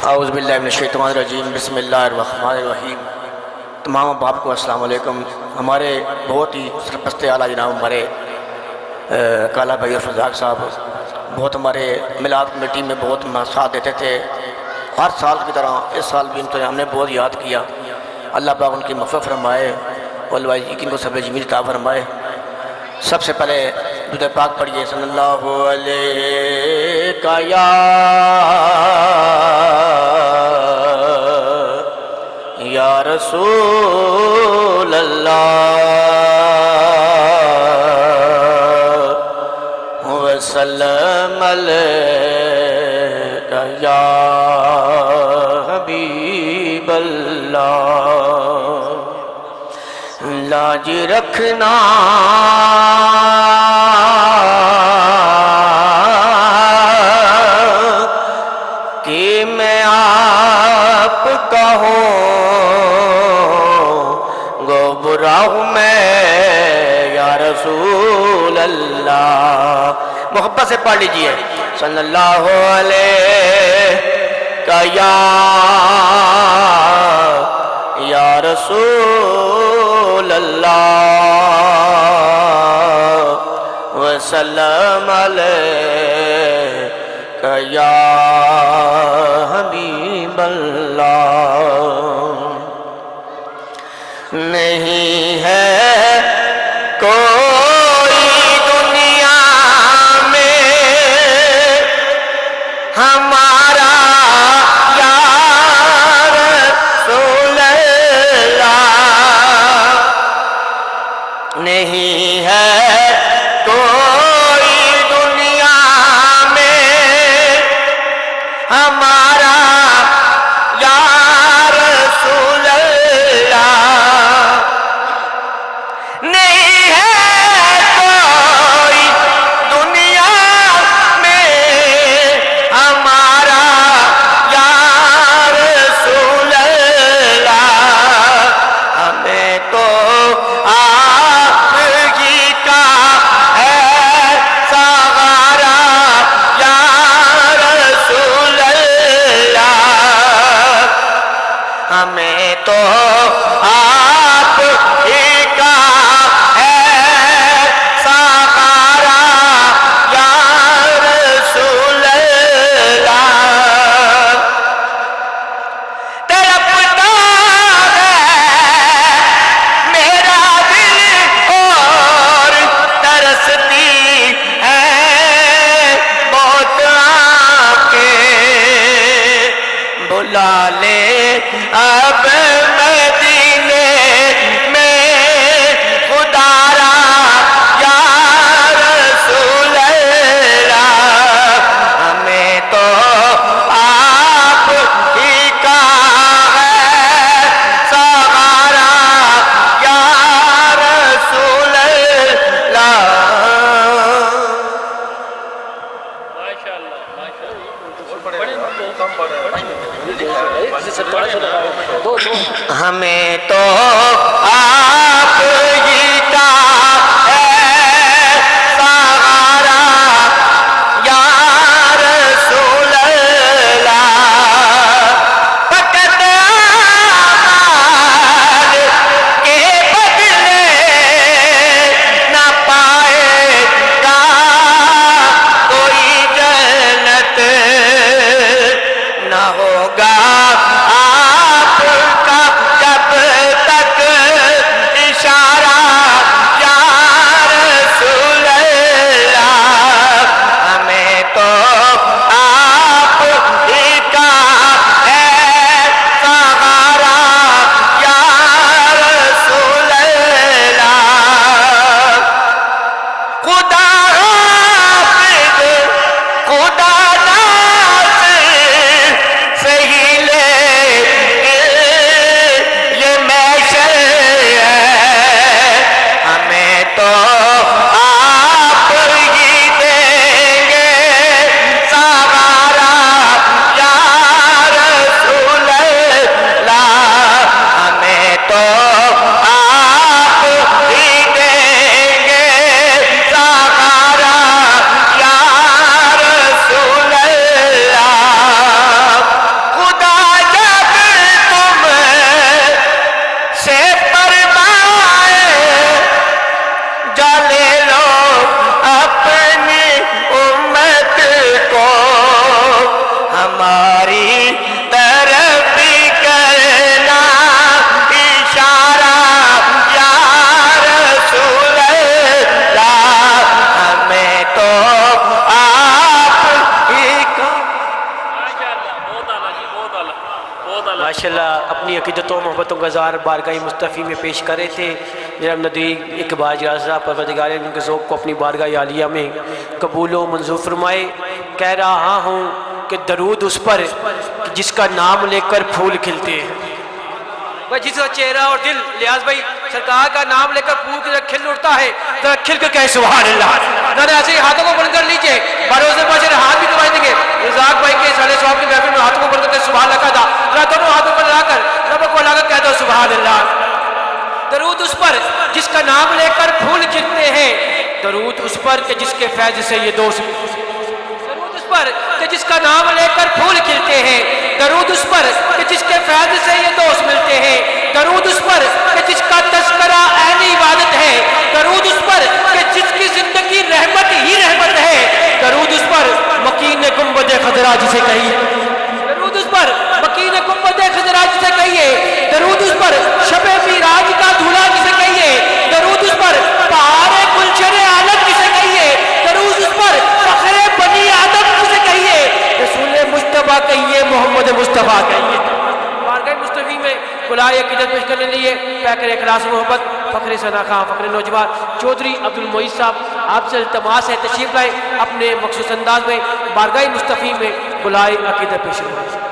اعوذ باللہ من الشیطان الرجیم، بسم اللہ الرحمن الرحیم۔ تمام باپ کو السلام علیکم۔ ہمارے بہت ہی سرپرست اعلیٰ جناب ہمارے کالا بھائی رزاق صاحب بہت ہمارے میلاد کمیٹی میں بہت ساتھ دیتے تھے، ہر سال کی طرح اس سال بھی ہم نے بہت یاد کیا۔ اللہ پاک ان کی مغفرت فرمائے، والوالدین کو صبر جمیل عطا فرمائے۔ سب سے پہلے درود پاک پڑھیے، صلی اللہ علیہ یا رسول اللہ وسلم علیک یا حبیب اللہ۔ لاج رکھنا کہ میں آپ کا ہوں، گمراہ میں یا رسول اللہ۔ محبت سے پڑھ لیجئے، صلی اللہ علیہ یا رسول اللہ وسلم علیک یا حبیب اللہ۔ نہیں ہے کوئی دنیا میں ہمارا یا رسول اللہ، نہیں ہے کوئی دنیا میں ہمارا یا رسول اللہ، نہیں ہے کوئی دنیا میں ہمارا یا رسول اللہ۔ ہمیں تو آپ ہی کا ہے سہارا یا رسول اللہ، ہمیں تو آپ ہی کا ہے سہارا یا رسول اللہ۔ تڑپتا ہے میرا دل اور ترستی ہے موت آنکھیں، بلا لے اب مدینے میں خدا را یا رسول اللہ۔ ہمیں تو آپ ہی کا ہے سہارا یا رسول اللہ۔ ہمیں تو آپ ہی کا ہے سہارا یا رسول اللہ۔ فقط آمال کے بدلے نہ پائے گا کوئی جنت، نہ ہوگا آپ کا جب تک ماشاءاللہ اپنی عقیدت و محبتوں کا اظہار بارگاہ مصطفی میں پیش کر رہے تھے جناب ندوی اقبال جرازہ پروردگار ان کے ذوق کو اپنی بارگاہ عالیہ میں قبول و منظور فرمائے۔ کہہ رہا ہوں کہ درود اس پر جس کا نام لے کر پھول کھلتے ہیں، جس کا چہرہ اور دل لیاز بھائی سرکار کا نام لے کر پھول کی طرح کھل اٹھتا ہے، ذرا کھل کر کہے سبحان اللہ۔ ذرا ایسے ہی ہاتھوں کو بلند کر لیجئے، بھروسے پاس ہاتھ بھی دبائے دیں گے۔ رزاق بھائی کے سالے صاحب کی محفل میں ہاتھوں کو بلند کر کے سبحان اللہ کہا تھا، ذرا دونوں ہاتھوں پر لگا کر رب کو لگا کہہ دو سبحان اللہ۔ درود اس پر جس کا نام لے کر پھول کھلتے ہیں، درود اس پر کہ جس کے فیض سے یہ دوست، درود اس پر کہ جس کا نام لے کر پھول کھلتے ہیں، درود اس پر کہ جس کے فیض سے یہ دوست ملتے ہیں، درود اس پر کہ جس کا تذکرہ عین عبادت ہے، درود اس پر کہ جس کی زندگی رحمت ہی رحمت ہے، درود اس پر مکین گنبد خضرا جسے کہیے، درود اس پر مکین گنبد خضرا جسے کہیے، درود اس پر شب معراج کا دھولا جسے کہیے، درود اس پر پہاڑ گلشن عالم جسے کہیے، درود اس پر فخر بنی آدم جسے کہیے، رسول مصطفیٰ کہیے، محمد مصطفیٰ کہیے۔ بارگاہ مصطفی میں بلائے عقیدت پیش کرنے لیے پیکر اخلاص محبت فخر ثنا خان فخر نوجوان چودھری عبد المعید صاحب آپ سے التماس ہے تشریف لائے، اپنے مخصوص انداز میں بارگاہ مصطفی میں بلائے عقیدت پیش کریں۔